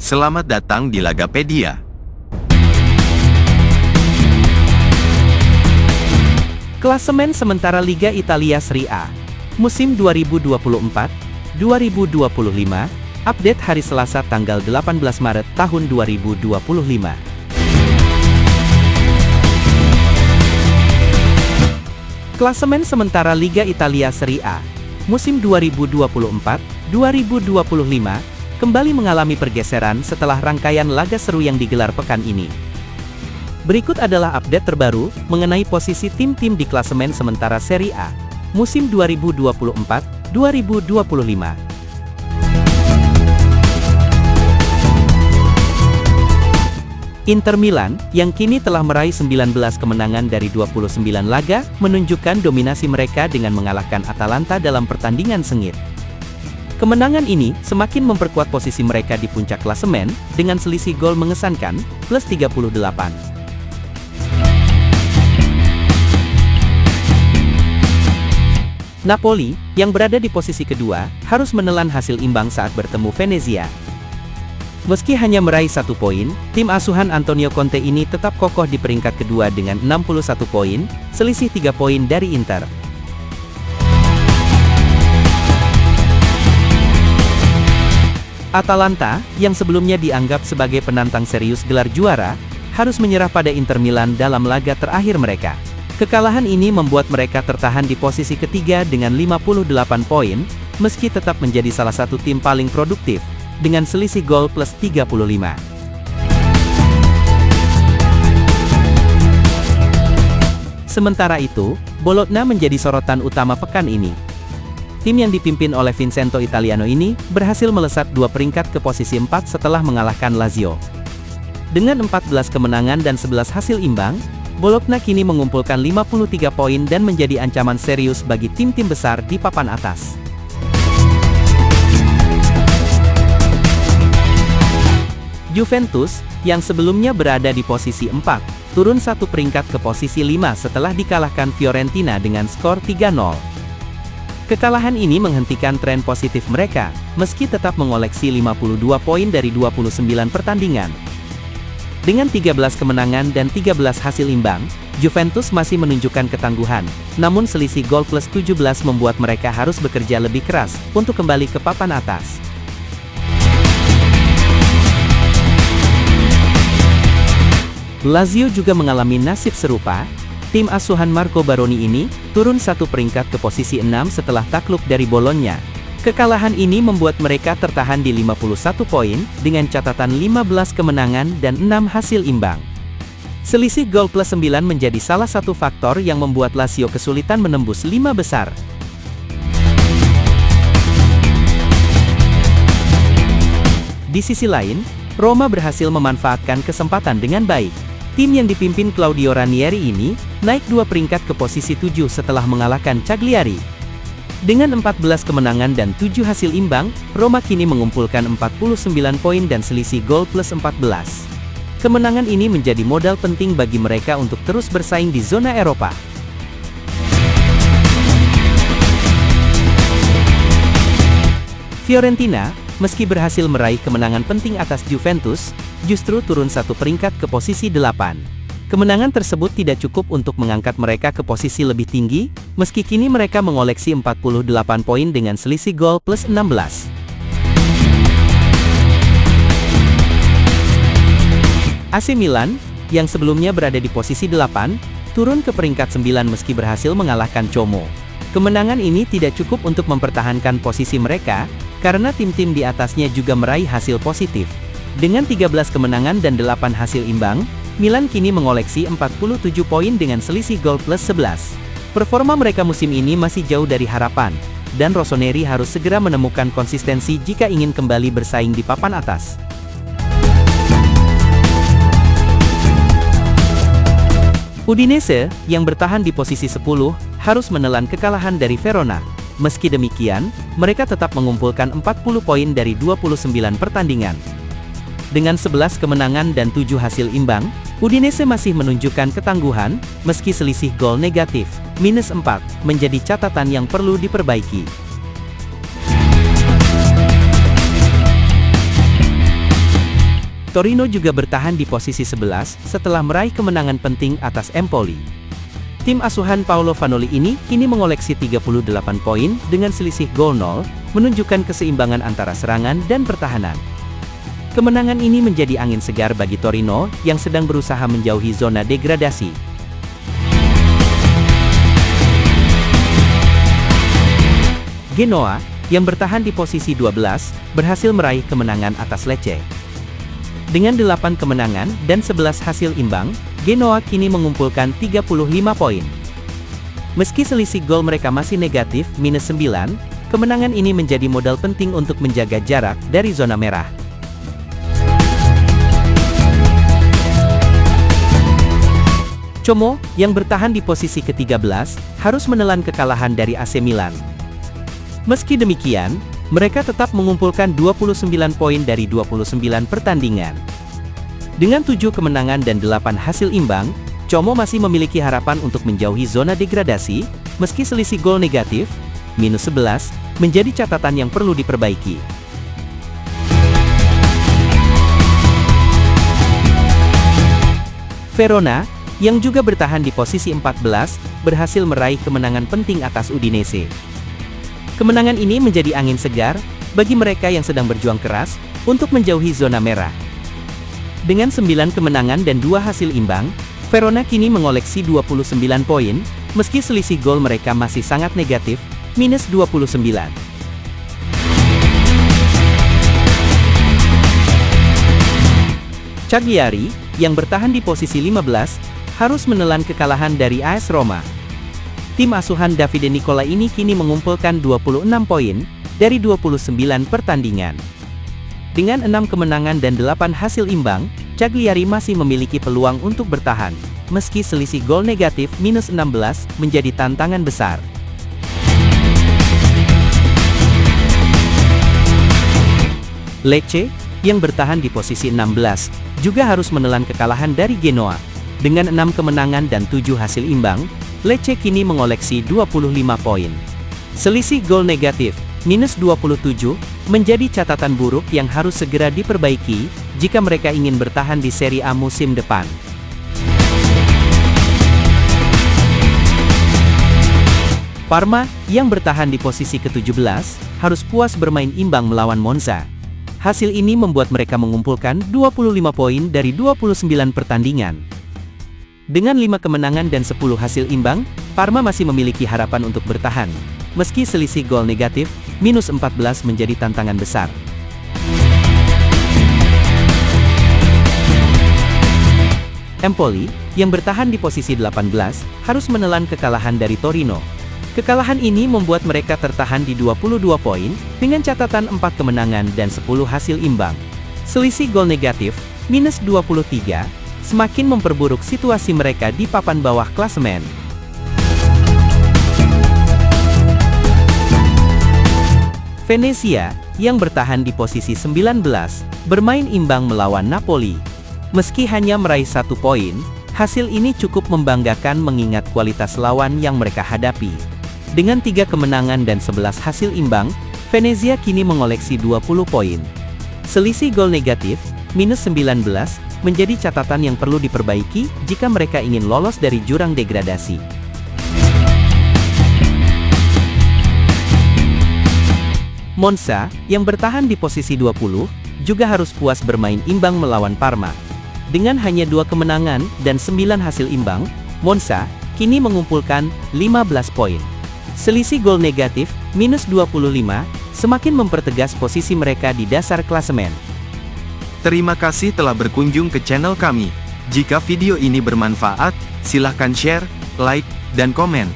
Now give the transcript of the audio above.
Selamat datang di Lagapedia. Klasemen sementara Liga Italia Serie A musim 2024-2025, update hari Selasa tanggal 18 Maret tahun 2025. Klasemen sementara Liga Italia Serie A musim 2024-2025 kembali mengalami pergeseran setelah rangkaian laga seru yang digelar pekan ini. Berikut adalah update terbaru mengenai posisi tim-tim di klasemen sementara Serie A musim 2024-2025. Inter Milan, yang kini telah meraih 19 kemenangan dari 29 laga, menunjukkan dominasi mereka dengan mengalahkan Atalanta dalam pertandingan sengit. Kemenangan ini semakin memperkuat posisi mereka di puncak klasemen, dengan selisih gol mengesankan, plus 38. Napoli, yang berada di posisi kedua, harus menelan hasil imbang saat bertemu Venezia. Meski hanya meraih 1 poin, tim asuhan Antonio Conte ini tetap kokoh di peringkat kedua dengan 61 poin, selisih 3 poin dari Inter. Atalanta, yang sebelumnya dianggap sebagai penantang serius gelar juara, harus menyerah pada Inter Milan dalam laga terakhir mereka. Kekalahan ini membuat mereka tertahan di posisi ketiga dengan 58 poin, meski tetap menjadi salah satu tim paling produktif, dengan selisih gol plus 35. Sementara itu, Bologna menjadi sorotan utama pekan ini. Tim yang dipimpin oleh Vincenzo Italiano ini, berhasil melesat 2 peringkat ke posisi 4 setelah mengalahkan Lazio. Dengan 14 kemenangan dan 11 hasil imbang, Bologna kini mengumpulkan 53 poin dan menjadi ancaman serius bagi tim-tim besar di papan atas. Juventus, yang sebelumnya berada di posisi 4, turun 1 peringkat ke posisi 5 setelah dikalahkan Fiorentina dengan skor 3-0. Kekalahan ini menghentikan tren positif mereka, meski tetap mengoleksi 52 poin dari 29 pertandingan. Dengan 13 kemenangan dan 13 hasil imbang, Juventus masih menunjukkan ketangguhan, namun selisih gol plus 17 membuat mereka harus bekerja lebih keras untuk kembali ke papan atas. Lazio juga mengalami nasib serupa. Tim asuhan Marco Baroni ini turun 1 peringkat ke posisi 6 setelah takluk dari Bologna. Kekalahan ini membuat mereka tertahan di 51 poin dengan catatan 15 kemenangan dan 6 hasil imbang. Selisih gol plus 9 menjadi salah satu faktor yang membuat Lazio kesulitan menembus 5 besar. Di sisi lain, Roma berhasil memanfaatkan kesempatan dengan baik. Tim yang dipimpin Claudio Ranieri ini, naik 2 peringkat ke posisi 7 setelah mengalahkan Cagliari. Dengan 14 kemenangan dan 7 hasil imbang, Roma kini mengumpulkan 49 poin dan selisih gol plus 14. Kemenangan ini menjadi modal penting bagi mereka untuk terus bersaing di zona Eropa. Fiorentina, meski berhasil meraih kemenangan penting atas Juventus, justru turun 1 peringkat ke posisi 8. Kemenangan tersebut tidak cukup untuk mengangkat mereka ke posisi lebih tinggi, meski kini mereka mengoleksi 48 poin dengan selisih gol plus 16. AC Milan, yang sebelumnya berada di posisi 8, turun ke peringkat 9 meski berhasil mengalahkan Como. Kemenangan ini tidak cukup untuk mempertahankan posisi mereka, karena tim-tim di atasnya juga meraih hasil positif. Dengan 13 kemenangan dan 8 hasil imbang, Milan kini mengoleksi 47 poin dengan selisih gol plus 11. Performa mereka musim ini masih jauh dari harapan, dan Rossoneri harus segera menemukan konsistensi jika ingin kembali bersaing di papan atas. Udinese, yang bertahan di posisi 10, harus menelan kekalahan dari Verona. Meski demikian, mereka tetap mengumpulkan 40 poin dari 29 pertandingan. Dengan 11 kemenangan dan 7 hasil imbang, Udinese masih menunjukkan ketangguhan, meski selisih gol negatif, minus 4, menjadi catatan yang perlu diperbaiki. Torino juga bertahan di posisi 11 setelah meraih kemenangan penting atas Empoli. Tim asuhan Paolo Vanoli ini kini mengoleksi 38 poin dengan selisih gol 0, menunjukkan keseimbangan antara serangan dan pertahanan. Kemenangan ini menjadi angin segar bagi Torino yang sedang berusaha menjauhi zona degradasi. Genoa, yang bertahan di posisi 12, berhasil meraih kemenangan atas Lecce. Dengan 8 kemenangan dan 11 hasil imbang, Genoa kini mengumpulkan 35 poin. Meski selisih gol mereka masih negatif, -9, kemenangan ini menjadi modal penting untuk menjaga jarak dari zona merah. Como, yang bertahan di posisi ke-13, harus menelan kekalahan dari AC Milan. Meski demikian, mereka tetap mengumpulkan 29 poin dari 29 pertandingan. Dengan 7 kemenangan dan 8 hasil imbang, Como masih memiliki harapan untuk menjauhi zona degradasi, meski selisih gol negatif, -11, menjadi catatan yang perlu diperbaiki. Verona, yang juga bertahan di posisi 14, berhasil meraih kemenangan penting atas Udinese. Kemenangan ini menjadi angin segar bagi mereka yang sedang berjuang keras untuk menjauhi zona merah. Dengan 9 kemenangan dan 2 hasil imbang, Verona kini mengoleksi 29 poin, meski selisih gol mereka masih sangat negatif, -29. Cagliari, yang bertahan di posisi 15, harus menelan kekalahan dari AS Roma. Tim asuhan Davide Nicola ini kini mengumpulkan 26 poin dari 29 pertandingan. Dengan 6 kemenangan dan 8 hasil imbang, Cagliari masih memiliki peluang untuk bertahan, meski selisih gol negatif -16 menjadi tantangan besar. Lecce, yang bertahan di posisi 16, juga harus menelan kekalahan dari Genoa. Dengan 6 kemenangan dan 7 hasil imbang, Lecce kini mengoleksi 25 poin. Selisih gol negatif, -27, menjadi catatan buruk yang harus segera diperbaiki, jika mereka ingin bertahan di Serie A musim depan. Parma, yang bertahan di posisi ke-17, harus puas bermain imbang melawan Monza. Hasil ini membuat mereka mengumpulkan 25 poin dari 29 pertandingan. Dengan 5 kemenangan dan 10 hasil imbang, Parma masih memiliki harapan untuk bertahan. Meski selisih gol negatif, -14 menjadi tantangan besar. Empoli, yang bertahan di posisi 18, harus menelan kekalahan dari Torino. Kekalahan ini membuat mereka tertahan di 22 poin, dengan catatan 4 kemenangan dan 10 hasil imbang. Selisih gol negatif, -23, semakin memperburuk situasi mereka di papan bawah klasemen. Venezia, yang bertahan di posisi 19, bermain imbang melawan Napoli. Meski hanya meraih 1 poin, hasil ini cukup membanggakan mengingat kualitas lawan yang mereka hadapi. Dengan 3 kemenangan dan 11 hasil imbang, Venezia kini mengoleksi 20 poin. Selisih gol negatif, -19, menjadi catatan yang perlu diperbaiki jika mereka ingin lolos dari jurang degradasi. Monza, yang bertahan di posisi 20, juga harus puas bermain imbang melawan Parma. Dengan hanya 2 kemenangan dan 9 hasil imbang, Monza kini mengumpulkan 15 poin. Selisih gol negatif, -25, semakin mempertegas posisi mereka di dasar klasemen. Terima kasih telah berkunjung ke channel kami. Jika video ini bermanfaat, silahkan share, like, dan komen.